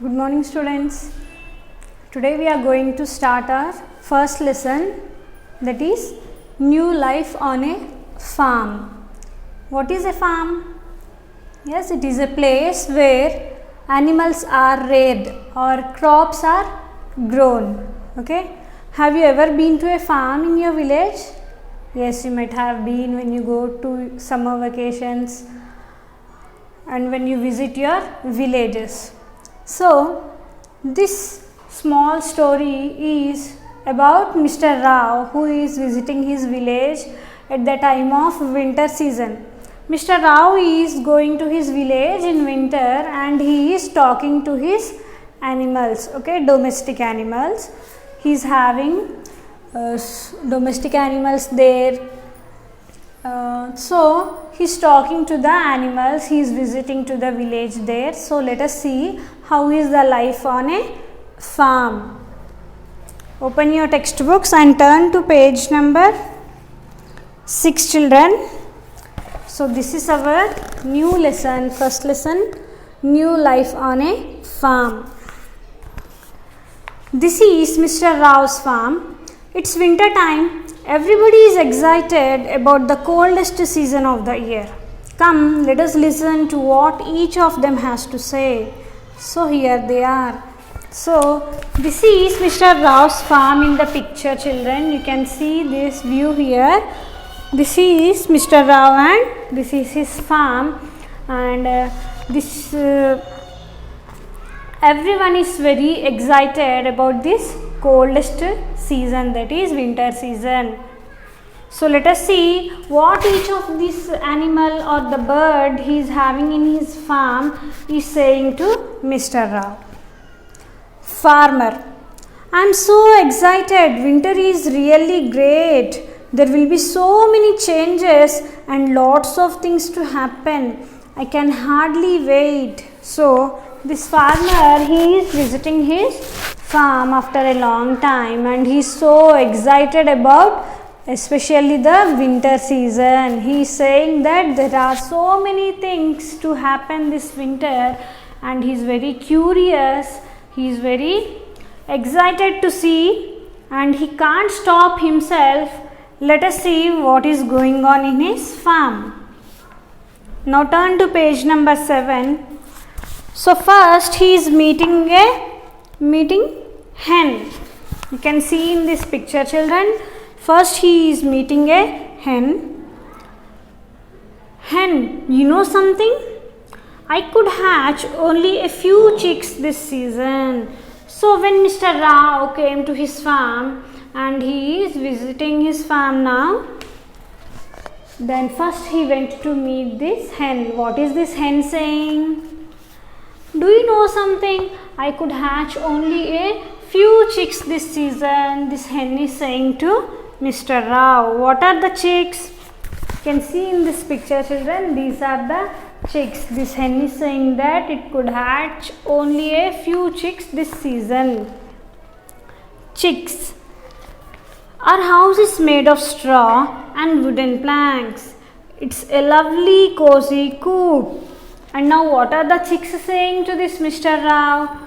Good morning, students. Today we are going to start our first lesson, that is new life on a farm. What is a farm? Yes, it is a place where animals are reared or crops are grown. Okay. Have you ever been to a farm in your village? Yes, you might have been when you go to summer vacations and when you visit your villages. So, this small story is about Mr. Rao, who is visiting his village at the time of winter season. Mr. Rao is going to his village in winter and he is talking to his animals, okay, domestic animals. He is having domestic animals there. So he is talking to the animals, he is visiting to the village there. So let us see how is the life on a farm. Open your textbooks and turn to page number 6, children. So this is our new lesson, first lesson, new life on a farm. This is Mr. Rao's farm. It's winter time. Everybody is excited about the coldest season of the year. Come, let us listen to what each of them has to say. So here they are. So this is Mr. Rao's farm in the picture, children. You can see this view here. This is Mr. Rao and this is his farm, and everyone is very excited about this coldest season, that is winter season. So let us see what each of this animal or the bird he is having in his farm is saying to Mr. Rao. Farmer: I am so excited, winter is really great. There will be so many changes and lots of things to happen. I can hardly wait. So this farmer, he is visiting his farm after a long time and he is so excited about especially the winter season. He is saying that there are so many things to happen this winter and he is very curious. He is very excited to see and he can't stop himself. Let us see what is going on in his farm. Now turn to page number 7. So first he is meeting hen. You can see in this picture, children. First he is meeting a hen. Hen, you know something? I could hatch only a few chicks this season. So when Mr. Rao came to his farm and he is visiting his farm now, then first he went to meet this hen. What is this hen saying? Do you know something? I could hatch only a few chicks this season. This hen is saying to Mr. Rao. What are the chicks? You can see in this picture, children, these are the chicks. This hen is saying that it could hatch only a few chicks this season. Chicks. Our house is made of straw and wooden planks. It's a lovely cozy coop. And now what are the chicks saying to this Mr. Rao?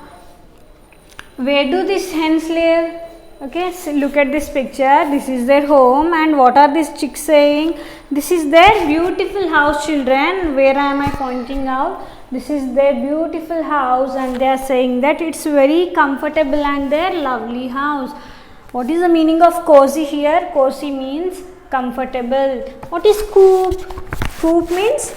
Where do these hens live? Okay, so look at this picture. This is their home and what are these chicks saying? This is their beautiful house, children. Where am I pointing out? This is their beautiful house and they are saying that it's very comfortable and their lovely house. What is the meaning of cozy here? Cozy means comfortable. What is coop? Coop means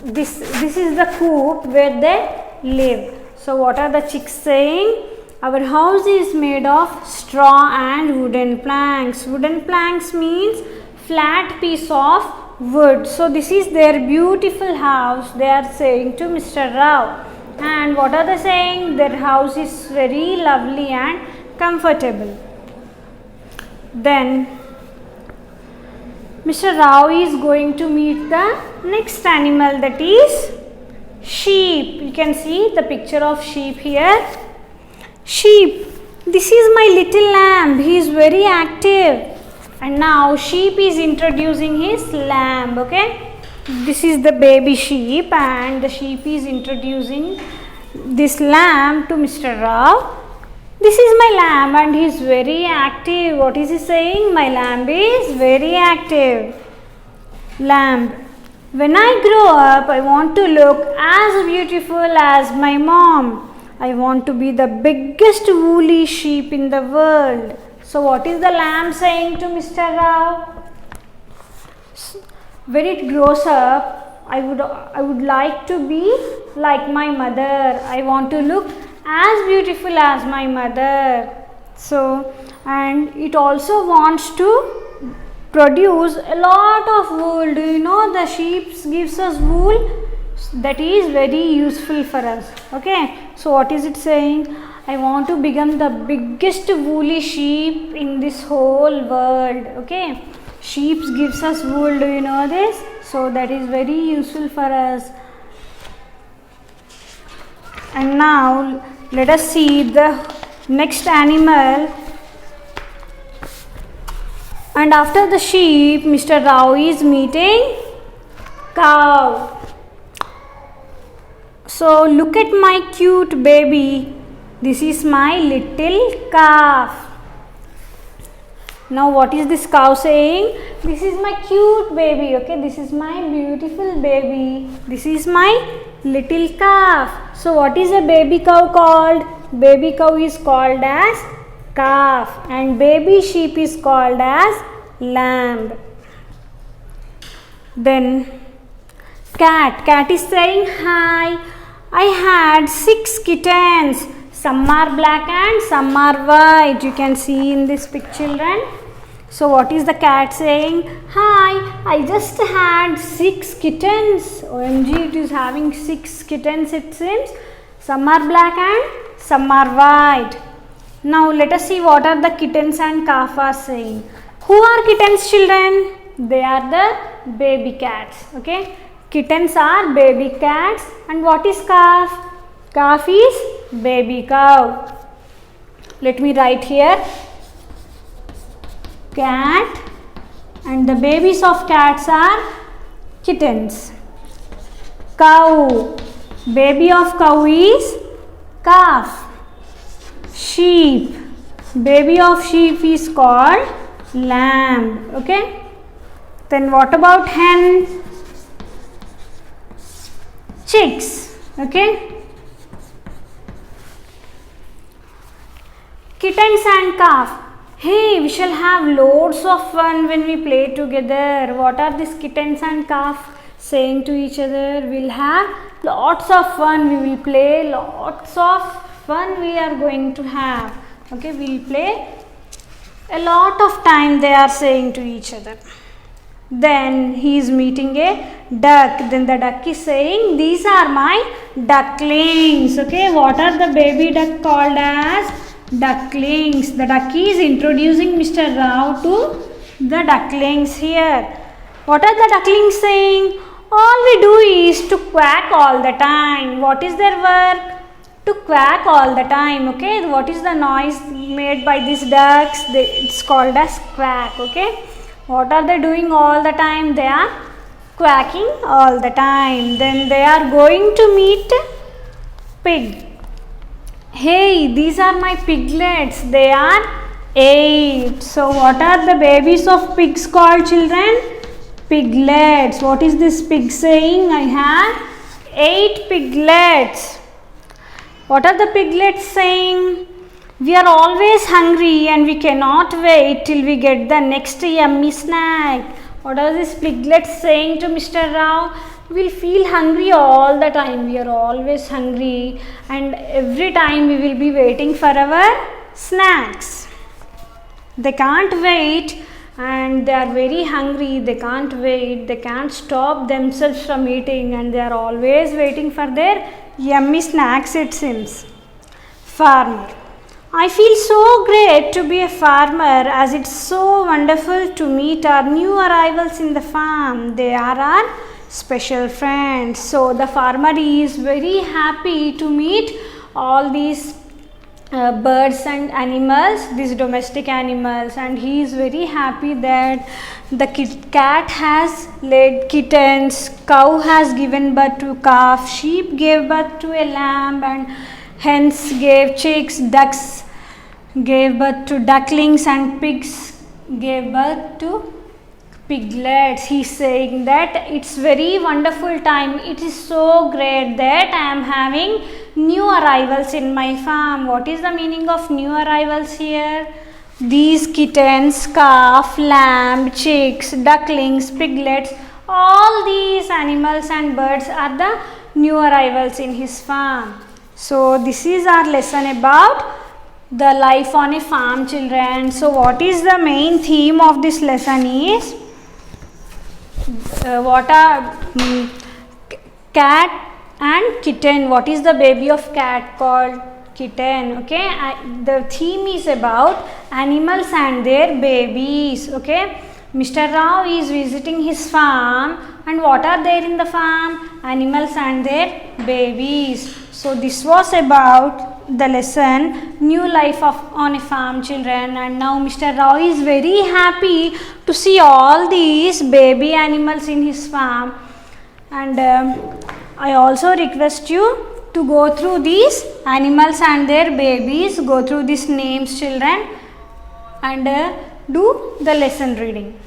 this is the coop where they live. So what are the chicks saying? Our house is made of straw and wooden planks. Wooden planks means flat piece of wood. So this is their beautiful house, they are saying to Mr. Rao. And what are they saying? Their house is very lovely and comfortable. Then Mr. Rao is going to meet the next animal, that is sheep. You can see the picture of sheep here. Sheep. This is my little lamb. He is very active. And now sheep is introducing his lamb. Okay. This is the baby sheep and the sheep is introducing this lamb to Mr. Rao. This is my lamb and he is very active. What is he saying? My lamb is very active. Lamb. When I grow up, I want to look as beautiful as my mom. I want to be the biggest woolly sheep in the world. So what is the lamb saying to Mr. Rao? When it grows up, I would like to be like my mother. I want to look as beautiful as my mother. So, and it also wants to produce a lot of wool. Do you know the sheep gives us wool? That is very useful for us. Okay. So what is it saying? I want to become the biggest woolly sheep in this whole world. Okay. Sheep gives us wool. Do you know this? So that is very useful for us. And now let us see the next animal. And after the sheep, Mr. Rao is meeting cow. So look at my cute baby. This is my little calf. Now what is this cow saying? This is my cute baby. Okay, this is my beautiful baby. This is my little calf. So what is a baby cow called? Baby cow is called as calf and baby sheep is called as lamb. Then cat. Cat is saying, hi, I had 6 kittens. Some are black and some are white. You can see in this picture, children. So what is the cat saying? Hi, I just had 6 kittens. OMG, it is having 6 kittens it seems. Some are black and some are white. Now let us see what are the kittens and calf are saying. Who are kittens, children? They are the baby cats. Okay. Kittens are baby cats. And what is calf? Calf is baby cow. Let me write here. Cat and the babies of cats are kittens. Cow. Baby of cow is calf. Sheep. Baby of sheep is called lamb. Okay. Then what about hen? Chicks. Okay. Kittens and calf. Hey, we shall have loads of fun when we play together. What are these kittens and calf saying to each other? We'll have lots of fun. We will play lots of fun we are going to have. Okay, we'll play a lot of time they are saying to each other. Then he is meeting a duck. Then the duck is saying, these are my ducklings. Okay, what are the baby duck called as? Ducklings. The duck is introducing Mr. Rao to the ducklings here. What are the ducklings saying? All we do is to quack all the time. What is their work? To quack all the time. Okay, what is the noise made by these ducks? It's called as quack. Okay, what are they doing all the time? They are quacking all the time. Then they are going to meet pig. Hey, these are my piglets. They are 8. So what are the babies of pigs called, children? Piglets. What is this pig saying? I have 8 piglets. What are the piglets saying? We are always hungry and we cannot wait till we get the next yummy snack. What are these piglets saying to Mr. Rao? We'll feel hungry all the time. We are always hungry and every time we will be waiting for our snacks. They can't wait and they are very hungry. They can't wait. They can't stop themselves from eating and they are always waiting for their yummy snacks, it seems. Farmer. I feel so great to be a farmer as it's so wonderful to meet our new arrivals in the farm. They are our special friends. So the farmer is very happy to meet all these birds and animals, these domestic animals, and he is very happy that the cat has laid kittens, cow has given birth to calf, sheep gave birth to a lamb, and hens gave chicks, ducks gave birth to ducklings, and pigs gave birth to piglets. He's saying that it's very wonderful time. It is so great that I am having new arrivals in my farm. What is the meaning of new arrivals here? These kittens, calf, lamb, chicks, ducklings, piglets, all these animals and birds are the new arrivals in his farm. So this is our lesson about the life on a farm, children. So what is the main theme of this lesson is cat and kitten. What is the baby of cat called? Kitten. Okay, the theme is about animals and their babies. Okay, Mr. Rao is visiting his farm, and what are there in the farm? Animals and their babies. So this was about the lesson new life on a farm, children. And now Mr. Rao is very happy to see all these baby animals in his farm, and I also request you to go through these animals and their babies, go through these names, children, and do the lesson reading.